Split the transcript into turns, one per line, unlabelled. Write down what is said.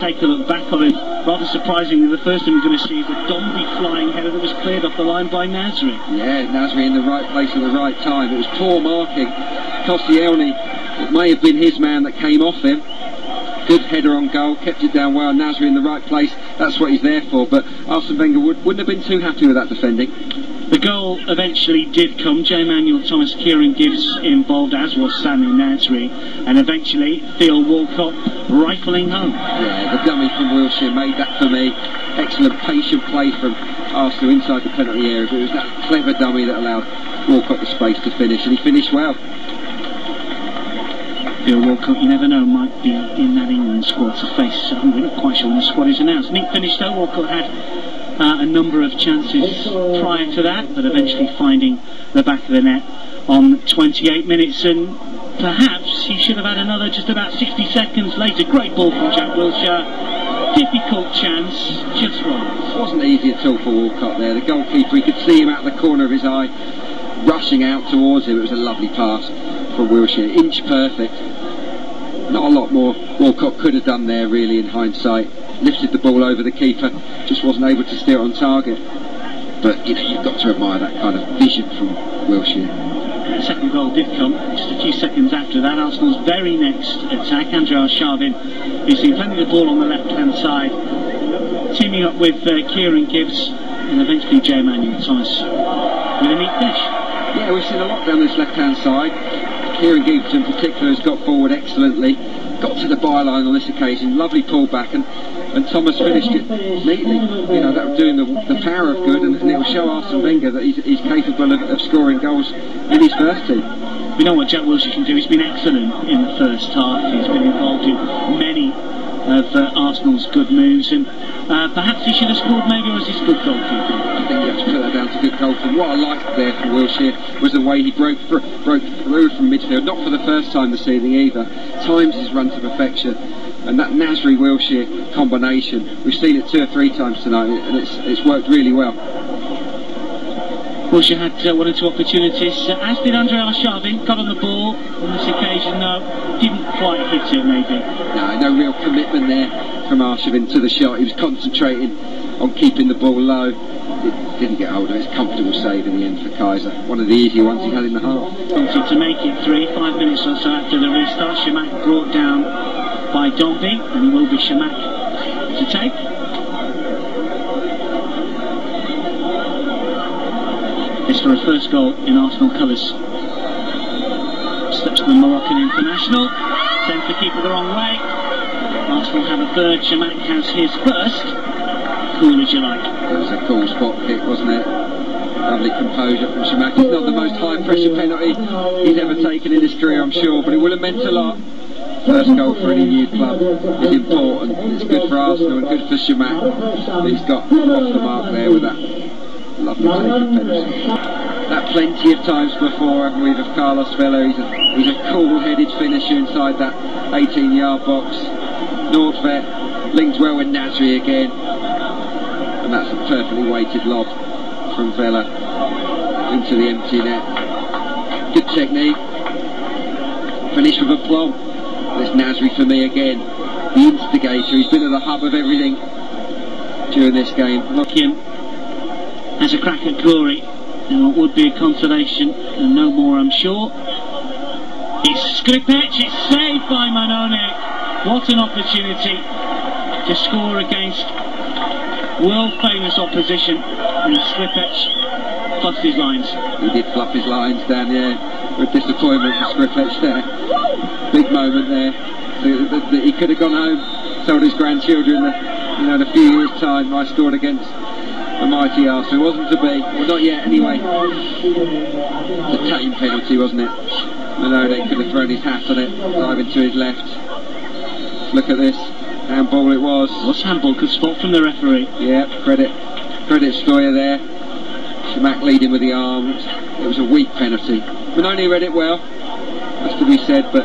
Take a look back on it. Rather surprisingly, the first thing we're going to see is a Dombey flying header that was cleared off the line by Nasri.
Yeah, Nasri in the right place at the right time. It was poor marking. Koscielny, it may have been his man that came off him. Good header on goal, kept it down well. Nasri in the right place. That's what he's there for. But Arsene Wenger wouldn't have been too happy with that defending.
The goal eventually did come. J. Manuel Thomas, Kieran Gibbs involved, as was Sammy Nasri, and eventually Theo Walcott rifling home.
Yeah, the dummy from Wiltshire made that for me. Excellent patient play from Arsenal inside the penalty area, but it was that clever dummy that allowed Walcott the space to finish, and he finished well.
Theo Walcott, you never know, might be in that England squad to face. We're not quite sure when the squad is announced. Neat finish though. Walcott had a number of chances prior to that, but eventually finding the back of the net on 28 minutes, and perhaps he should have had another just about 60 seconds later. Great ball from Jack Wilshere. Difficult chance, just wrong.
It wasn't easy at all for Walcott there. The goalkeeper, he could see him out of the corner of his eye, rushing out towards him. It was a lovely pass from Wilshere, inch perfect. Not a lot more Walcott could have done there really in hindsight. Lifted the ball over the keeper, just wasn't able to steer on target. But you know, you've got to admire that kind of vision from Wilshere.
The second goal did come just a few seconds after that. Arsenal's very next attack, Andrei Arshavin, who's seen plenty of the ball on the left-hand side, teaming up with Kieran Gibbs, and eventually J. Manuel Thomas with a neat finish.
Yeah, we've seen a lot down this left-hand side. Kieran Gibbs in particular has got forward excellently. Got to the byline on this occasion, lovely pullback, and Thomas finished it neatly. You know, that was doing the power of good, and it will show Arsene Wenger that he's capable of scoring goals in his first team.
We know what Jack Wilshere can do. He's been excellent in the first half. He's been involved in many of Arsenal's good moves, and perhaps he should have scored maybe, or is this good goalkeeping?
I think you have to put that down to good goalkeeping. What I liked there from Wilshere was the way he broke through from midfield, not for the first time this evening either. Times his run to perfection, and that Nasri-Wilshere combination, we've seen it 2 or 3 times tonight, and it's worked really well.
Wilshere had 1 or 2 opportunities, as did Andrei Arshavin. Got on the ball on this occasion, though didn't quite hit it maybe.
No real commitment there from Arshavin to the shot. He was concentrating on keeping the ball low. It didn't get hold of it. It's a comfortable save in the end for Kaiser. One of the easier ones he had in the half.
Wanted to make it 5 minutes or so after the restart. Shamak brought down by Dombey, and it will be Shamak to take. This for a first goal in Arsenal colours. Steps the Moroccan international. Sends the keeper the wrong way. Arsenal have a third. Shamak has his first. Cool as you like.
It was a cool spot kick, wasn't it? Lovely composure from Shamak. It's not the most high pressure penalty he's ever taken in his career, I'm sure, but it will have meant a lot. First goal for any new club is important. It's good for Arsenal and good for Shamak. He's got off the mark there with that lovely taken penalty. That plenty of times before, haven't we, of Carlos Vela. He's a cool-headed finisher inside that 18-yard box. Nordtvedt linked well with Nasri again. And that's a perfectly weighted lob from Vela into the empty net. Good technique. Finish with aplomb. There's Nasri for me again. The instigator. He's been at the hub of everything during this game.
Kim has a crack at glory in what would be a consolation, and no more, I'm sure. It's Skripec. It's saved by Manone. What an opportunity to score against world-famous opposition, and Skripec fluffed his lines.
He did fluff his lines down there with disappointment for Skripec there. Big moment there. He could have gone home, told his grandchildren that, you know, in a few years' time I scored against the mighty Arsenal. It wasn't to be. Well, not yet anyway. It's a tame penalty, wasn't it? Manone could have thrown his hat on it, diving to his left. Look at this. Handball it was.
What's handball? Good spot from the referee.
Yeah, credit Stoyer there. Shamak leading with the arm. It was a weak penalty. Manone read it well, that's to be said, but